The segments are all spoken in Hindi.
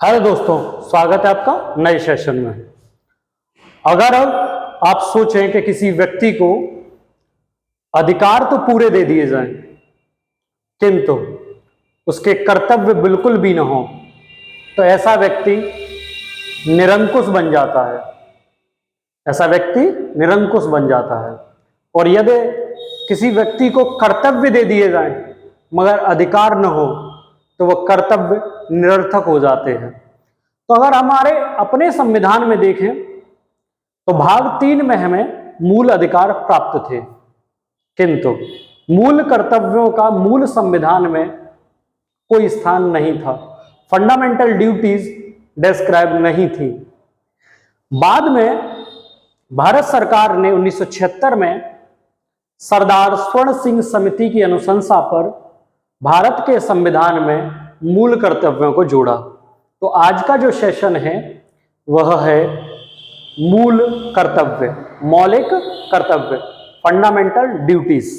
हेलो दोस्तों, स्वागत है आपका नए सेशन में। अगर अब आप सोचें कि किसी व्यक्ति को अधिकार तो पूरे दे दिए जाएं, किंतु उसके कर्तव्य बिल्कुल भी ना हो, तो ऐसा व्यक्ति निरंकुश बन जाता है। ऐसा व्यक्ति निरंकुश बन जाता है। और यदि किसी व्यक्ति को कर्तव्य दे दिए जाएं मगर अधिकार न हो, तो वह कर्तव्य निरर्थक हो जाते हैं। तो अगर हमारे अपने संविधान में देखें तो भाग 3 में हमें मूल अधिकार प्राप्त थे, किंतु मूल कर्तव्यों का मूल संविधान में कोई स्थान नहीं था। फंडामेंटल ड्यूटीज डिस्क्राइब नहीं थी। बाद में भारत सरकार ने 1976 में सरदार स्वर्ण सिंह समिति की अनुशंसा पर भारत के संविधान में मूल कर्तव्यों को जोड़ा। तो आज का जो सेशन है वह है मूल कर्तव्य, मौलिक कर्तव्य, फंडामेंटल ड्यूटीज।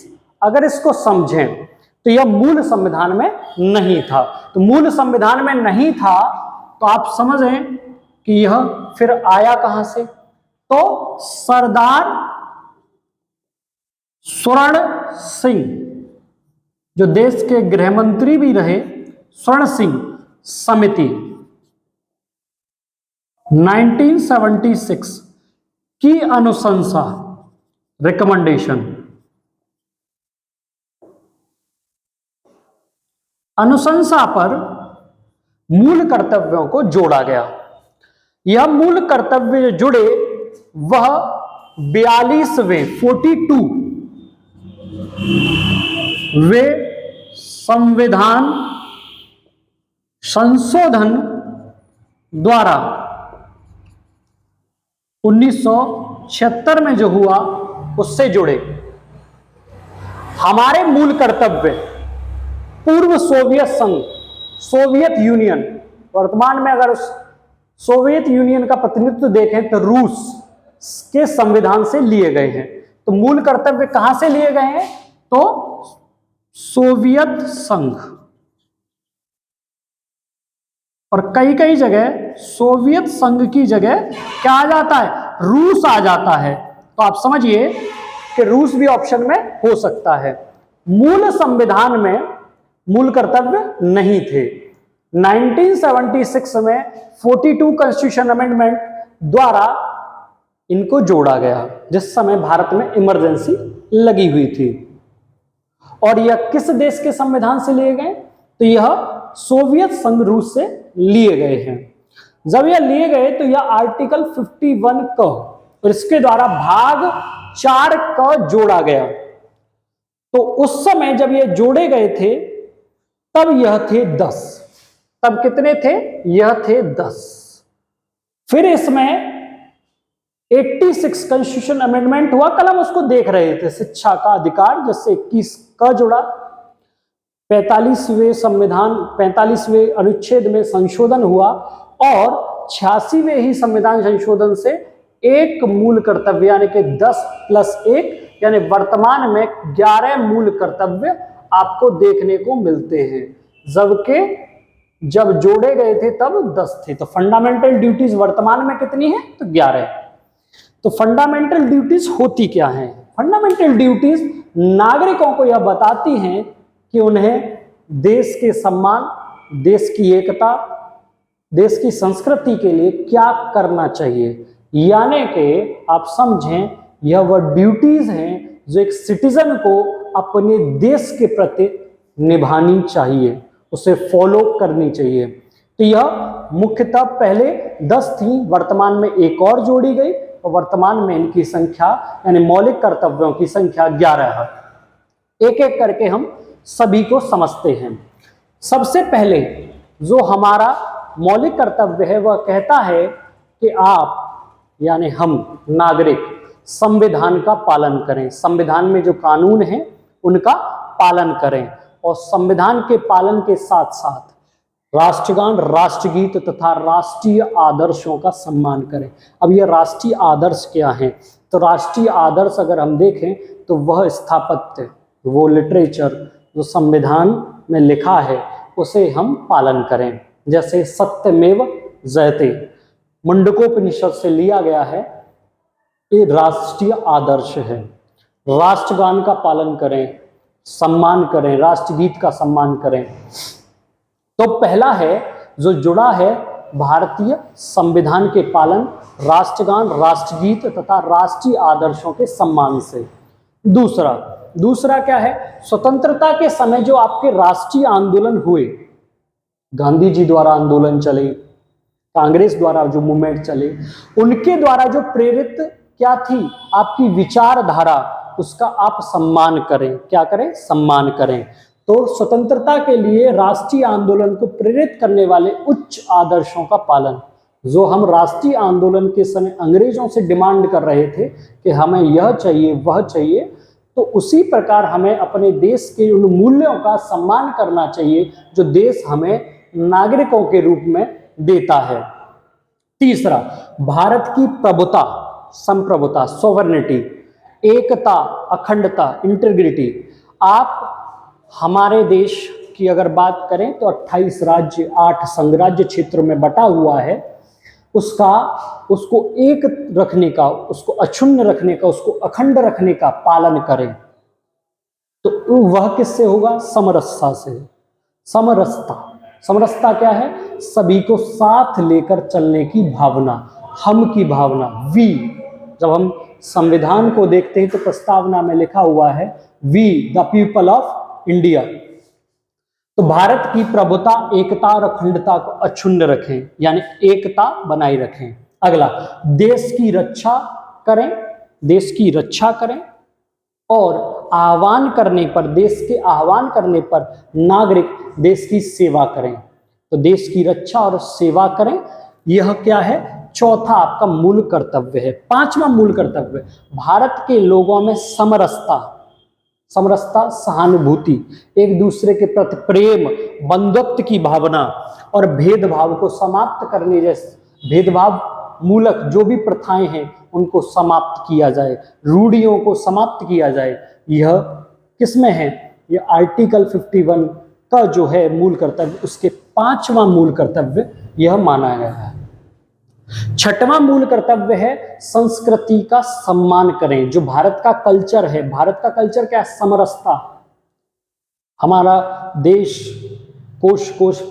अगर इसको समझें तो यह मूल संविधान में नहीं था। तो मूल संविधान में नहीं था तो आप समझें कि यह फिर आया कहां से। तो सरदार स्वर्ण सिंह, जो देश के गृह मंत्री भी रहे, स्वर्ण सिंह समिति 1976 की अनुशंसा, रिकमेंडेशन, अनुशंसा पर मूल कर्तव्यों को जोड़ा गया। यह मूल कर्तव्य जुड़े वह 42वें वे संविधान संशोधन द्वारा 1976 में जो हुआ उससे जुड़े। हमारे मूल कर्तव्य पूर्व सोवियत संघ, सोवियत यूनियन, वर्तमान में अगर उस सोवियत यूनियन का प्रतिनिधित्व देखें तो रूस के संविधान से लिए गए हैं। तो मूल कर्तव्य कहां से लिए गए हैं? तो सोवियत संघ, और कई कई जगह सोवियत संघ की जगह क्या आ जाता है? रूस आ जाता है। तो आप समझिए कि रूस भी ऑप्शन में हो सकता है। मूल संविधान में मूल कर्तव्य नहीं थे। 1976 में 42 कॉन्स्टिट्यूशन अमेंडमेंट द्वारा इनको जोड़ा गया, जिस समय भारत में इमरजेंसी लगी हुई थी। और यह किस देश के संविधान से लिए गए? तो यह सोवियत संघ, रूस से लिए गए हैं। जब यह लिए गए तो यह आर्टिकल 51 क और इसके द्वारा भाग 4 क जोड़ा गया। तो उस समय जब यह जोड़े गए थे तब यह थे 10। तब कितने थे? यह थे 10। फिर इसमें 86 कॉन्स्टिट्यूशन अमेंडमेंट हुआ, कल हम उसको देख रहे थे, शिक्षा का अधिकार, जिससे 21 का जुड़ा। 45वें संविधान, 45वें अनुच्छेद में संशोधन हुआ और 86वें ही संविधान संशोधन से एक मूल कर्तव्य यानी कि 10+1 यानी वर्तमान में 11 मूल कर्तव्य आपको देखने को मिलते हैं, जबकि जब जोड़े गए थे तब 10 थे। तो फंडामेंटल ड्यूटीज वर्तमान में कितनी है? तो 11। तो फंडामेंटल ड्यूटीज होती क्या है? फंडामेंटल ड्यूटीज नागरिकों को यह बताती हैं कि उन्हें देश के सम्मान, देश की एकता, देश की संस्कृति के लिए क्या करना चाहिए। यानी कि आप समझें, यह वह ड्यूटीज हैं जो एक सिटीजन को अपने देश के प्रति निभानी चाहिए, उसे फॉलो करनी चाहिए। तो यह मुख्यतः पहले 10 थी, वर्तमान में एक और जोड़ी गई और वर्तमान में इनकी संख्या यानी मौलिक कर्तव्यों की संख्या 11 है। एक एक करके हम सभी को समझते हैं। सबसे पहले जो हमारा मौलिक कर्तव्य है वह कहता है कि आप यानी हम नागरिक संविधान का पालन करें, संविधान में जो कानून हैं उनका पालन करें और संविधान के पालन के साथ साथ राष्ट्रगान, राष्ट्रगीत तथा राष्ट्रीय आदर्शों का सम्मान करें। अब यह राष्ट्रीय आदर्श क्या हैं? तो राष्ट्रीय आदर्श अगर हम देखें तो वह स्थापत्य, वो लिटरेचर जो संविधान में लिखा है उसे हम पालन करें। जैसे सत्यमेव जयते मुंडकोपनिषद से लिया गया है, ये राष्ट्रीय आदर्श है। राष्ट्रगान का पालन करें, सम्मान करें, राष्ट्रगीत का सम्मान करें। तो पहला है जो जुड़ा है भारतीय संविधान के पालन, राष्ट्रगान, राष्ट्रगीत तथा राष्ट्रीय आदर्शों के सम्मान से। दूसरा क्या है, स्वतंत्रता के समय जो आपके राष्ट्रीय आंदोलन हुए, गांधी जी द्वारा आंदोलन चले, कांग्रेस द्वारा जो मूवमेंट चले, उनके द्वारा जो प्रेरित क्या थी आपकी विचारधारा, उसका आप सम्मान करें। क्या करें? सम्मान करें। तो स्वतंत्रता के लिए राष्ट्रीय आंदोलन को प्रेरित करने वाले उच्च आदर्शों का पालन, जो हम राष्ट्रीय आंदोलन के समय अंग्रेजों से डिमांड कर रहे थे कि हमें यह चाहिए वह चाहिए, तो उसी प्रकार हमें अपने देश के उन मूल्यों का सम्मान करना चाहिए जो देश हमें नागरिकों के रूप में देता है। तीसरा, भारत की प्रभुता, संप्रभुता, सोवरेनिटी, एकता, अखंडता, इंटीग्रिटी। आप हमारे देश की अगर बात करें तो 28 राज्य, 8 संघराज्य क्षेत्र में बटा हुआ है, उसको एक रखने का, उसको अक्षुण्ण रखने का, उसको अखंड रखने का पालन करें। तो वह किससे होगा? समरसता से। समरसता क्या है? सभी को साथ लेकर चलने की भावना, हम की भावना, वी। जब हम संविधान को देखते हैं तो प्रस्तावना में लिखा हुआ है we the people of India. तो भारत की प्रभुता, एकता और अखंडता को अक्षुण्ण रखें, यानी एकता बनाए रखें। अगला, देश की रक्षा करें, देश की रक्षा करें और आह्वान करने पर, देश के आह्वान करने पर नागरिक देश की सेवा करें। तो देश की रक्षा और सेवा करें, यह क्या है? चौथा आपका मूल कर्तव्य है। पांचवा मूल कर्तव्य, भारत के लोगों में समरसता, सहानुभूति, एक दूसरे के प्रति प्रेम, बंधुत्व की भावना और भेदभाव को समाप्त करने जैसे भेदभाव मूलक जो भी प्रथाएं हैं उनको समाप्त किया जाए, रूढ़ियों को समाप्त किया जाए। यह किसमें है? यह आर्टिकल 51 का जो है मूल कर्तव्य, उसके पांचवा मूल कर्तव्य यह माना गया है। छठवां मूल कर्तव्य है संस्कृति का सम्मान करें। जो भारत का कल्चर है, भारत का कल्चर क्या है? समरसता। हमारा देश कोश कोश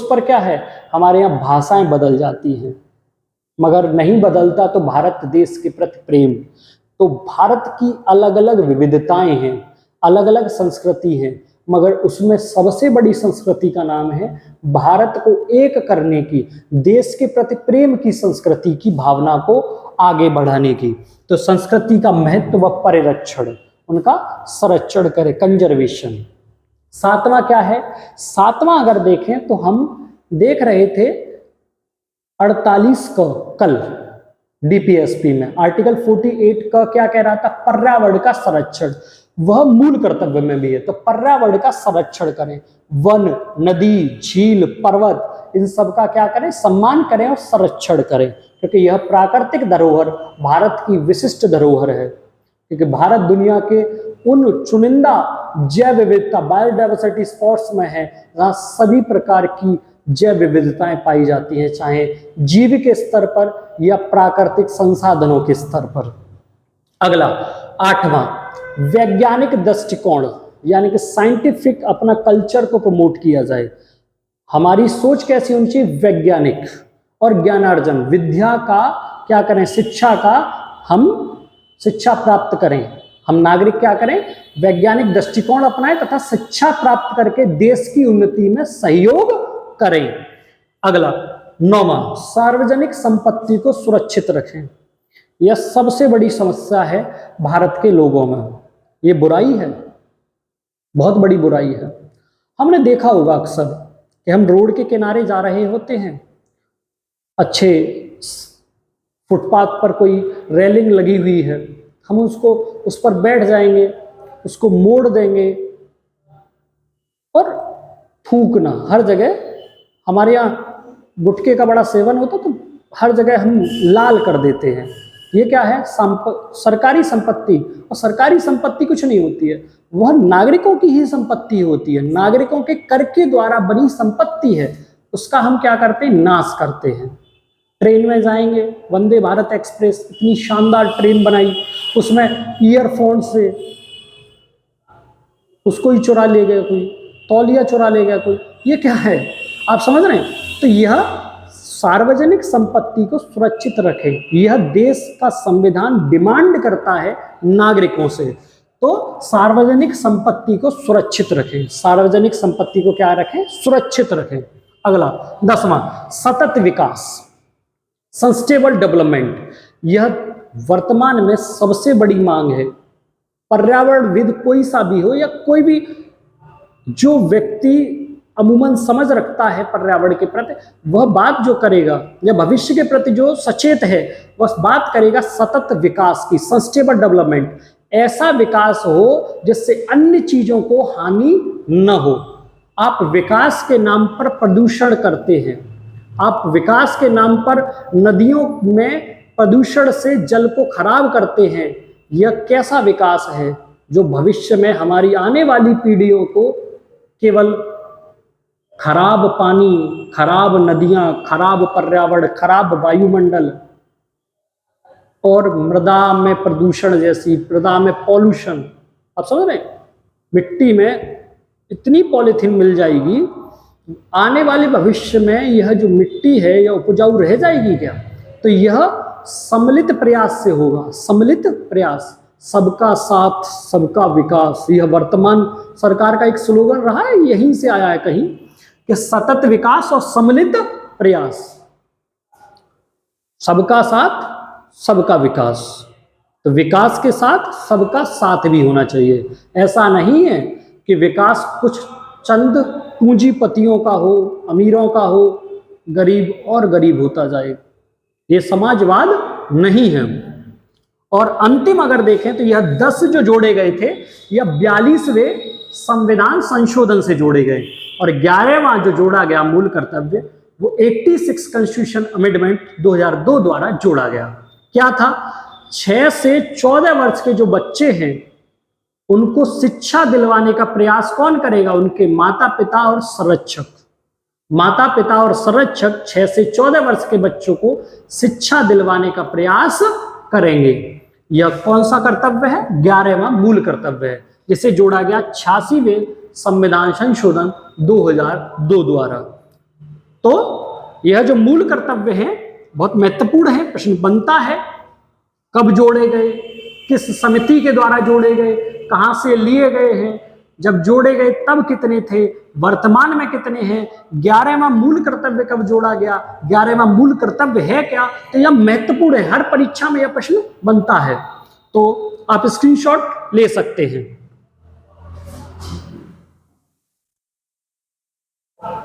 पर क्या है? हमारे यहाँ भाषाएं बदल जाती हैं, मगर नहीं बदलता तो भारत देश के प्रति प्रेम। तो भारत की अलग अलग विविधताएं हैं, अलग अलग संस्कृति है, मगर उसमें सबसे बड़ी संस्कृति का नाम है भारत को एक करने की, देश के प्रति प्रेम की संस्कृति की भावना को आगे बढ़ाने की। तो संस्कृति का महत्व व परिरक्षण, उनका संरक्षण करें, कंजर्वेशन। सातवां क्या है? सातवां अगर देखें तो हम देख रहे थे 48 का कल डीपीएसपी में आर्टिकल 48 का क्या कह रहा था? पर्यावरण का संरक्षण, वह मूल कर्तव्य में भी है। तो पर्यावरण का संरक्षण करें, वन, नदी, झील, पर्वत, इन सब का क्या करें? सम्मान करें और संरक्षण करें, क्योंकि यह प्राकृतिक धरोहर भारत की विशिष्ट धरोहर है। क्योंकि भारत दुनिया के उन चुनिंदा जैव विविधता, बायोडाइवर्सिटी स्पॉट्स में है जहां सभी प्रकार की जैव विविधताएं पाई जाती हैं, चाहे जीव के स्तर पर या प्राकृतिक संसाधनों के स्तर पर। अगला, आठवां, वैज्ञानिक दृष्टिकोण, यानी कि साइंटिफिक अपना कल्चर को प्रमोट किया जाए। हमारी सोच कैसी होनी चाहिए? वैज्ञानिक और ज्ञानार्जन, विद्या का क्या करें? शिक्षा का हम शिक्षा प्राप्त करें। हम नागरिक क्या करें? वैज्ञानिक दृष्टिकोण अपनाएं तथा शिक्षा प्राप्त करके देश की उन्नति में सहयोग करें। अगला, नौवां, सार्वजनिक संपत्ति को सुरक्षित रखें। यह सबसे बड़ी समस्या है भारत के लोगों में, ये बुराई है, बहुत बड़ी बुराई है। हमने देखा होगा अक्सर कि हम रोड के किनारे जा रहे होते हैं, अच्छे फुटपाथ पर कोई रेलिंग लगी हुई है, हम उस पर बैठ जाएंगे, उसको मोड़ देंगे और थूकना हर जगह। हमारे यहाँ गुटखे का बड़ा सेवन होता तो हर जगह हम लाल कर देते हैं, ये क्या है? सरकारी संपत्ति। और सरकारी संपत्ति कुछ नहीं होती है, वह नागरिकों की ही संपत्ति होती है, नागरिकों के कर के द्वारा बनी संपत्ति है, उसका हम क्या करते हैं? नाश करते हैं। ट्रेन में जाएंगे, वंदे भारत एक्सप्रेस इतनी शानदार ट्रेन बनाई, उसमें ईयरफोन से उसको ही चुरा ले गया कोई, तौलिया चुरा ले गया कोई, ये क्या है? आप समझ रहे हैं? तो यह सार्वजनिक संपत्ति को सुरक्षित रखें, यह देश का संविधान डिमांड करता है नागरिकों से। तो सार्वजनिक संपत्ति को सुरक्षित रखें, सार्वजनिक संपत्ति को क्या रखें? सुरक्षित रखें। अगला 10वां, सतत विकास, सस्टेनेबल डेवलपमेंट। यह वर्तमान में सबसे बड़ी मांग है। पर्यावरणविद कोई सा भी हो या कोई भी जो व्यक्ति अमूमन समझ रखता है पर्यावरण के प्रति, वह बात जो करेगा या भविष्य के प्रति जो सचेत है, वह बात करेगा सतत विकास की, सस्टेनेबल डेवलपमेंट। ऐसा विकास हो जिससे अन्य चीजों को हानि न हो। आप विकास के नाम पर प्रदूषण करते हैं, आप विकास के नाम पर नदियों में प्रदूषण से जल को खराब करते हैं। यह कैसा विकास है जो भविष्य में हमारी आने वाली पीढ़ियों को केवल खराब पानी, खराब नदियां, खराब पर्यावरण, खराब वायुमंडल और मृदा में प्रदूषण जैसी, मृदा में पॉल्यूशन, आप समझ रहे हैं? मिट्टी में इतनी पॉलीथीन मिल जाएगी, आने वाले भविष्य में यह जो मिट्टी है यह उपजाऊ रह जाएगी क्या? तो यह सम्मिलित प्रयास से होगा, सम्मिलित प्रयास, सबका साथ सबका विकास। यह वर्तमान सरकार का एक स्लोगन रहा है, यहीं से आया है कहीं, कि सतत विकास और सम्मिलित प्रयास, सबका साथ सबका विकास। तो विकास के साथ सबका साथ भी होना चाहिए। ऐसा नहीं है कि विकास कुछ चंद पूंजीपतियों का हो, अमीरों का हो, गरीब और गरीब होता जाए, ये समाजवाद नहीं है। और अंतिम अगर देखें तो यह 10 जो जोड़े गए थे, यह 42वें संविधान संशोधन से जोड़े गए, और 11वां जो जोड़ा गया मूल कर्तव्य, वो 86 कॉन्स्टिट्यूशन अमेंडमेंट 2002 द्वारा जोड़ा गया। क्या था? 6 से 14 वर्ष के जो बच्चे हैं उनको शिक्षा दिलवाने का प्रयास कौन करेगा? उनके माता पिता और संरक्षक। माता पिता और संरक्षक 6 से 14 वर्ष के बच्चों को शिक्षा दिलवाने का प्रयास करेंगे। यह कौन सा कर्तव्य है? 11वां मूल कर्तव्य है, जिसे जोड़ा गया 86वें संविधान संशोधन 2002 द्वारा। तो यह जो मूल कर्तव्य है बहुत महत्वपूर्ण है। प्रश्न बनता है कब जोड़े गए, किस समिति के द्वारा जोड़े गए, कहां से लिए गए हैं, जब जोड़े गए तब कितने थे, वर्तमान में कितने हैं, 11वां मूल कर्तव्य कब जोड़ा गया, 11वां मूल कर्तव्य है क्या? तो यह महत्वपूर्ण है, हर परीक्षा में यह प्रश्न बनता है। तो आप स्क्रीनशॉट ले सकते हैं।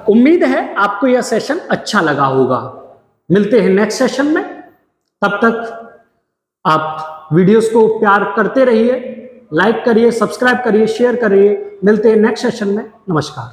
उम्मीद है आपको यह सेशन अच्छा लगा होगा। मिलते हैं नेक्स्ट सेशन में, तब तक आप वीडियोस को प्यार करते रहिए, लाइक करिए, सब्सक्राइब करिए, शेयर करिए। मिलते हैं नेक्स्ट सेशन में। नमस्कार।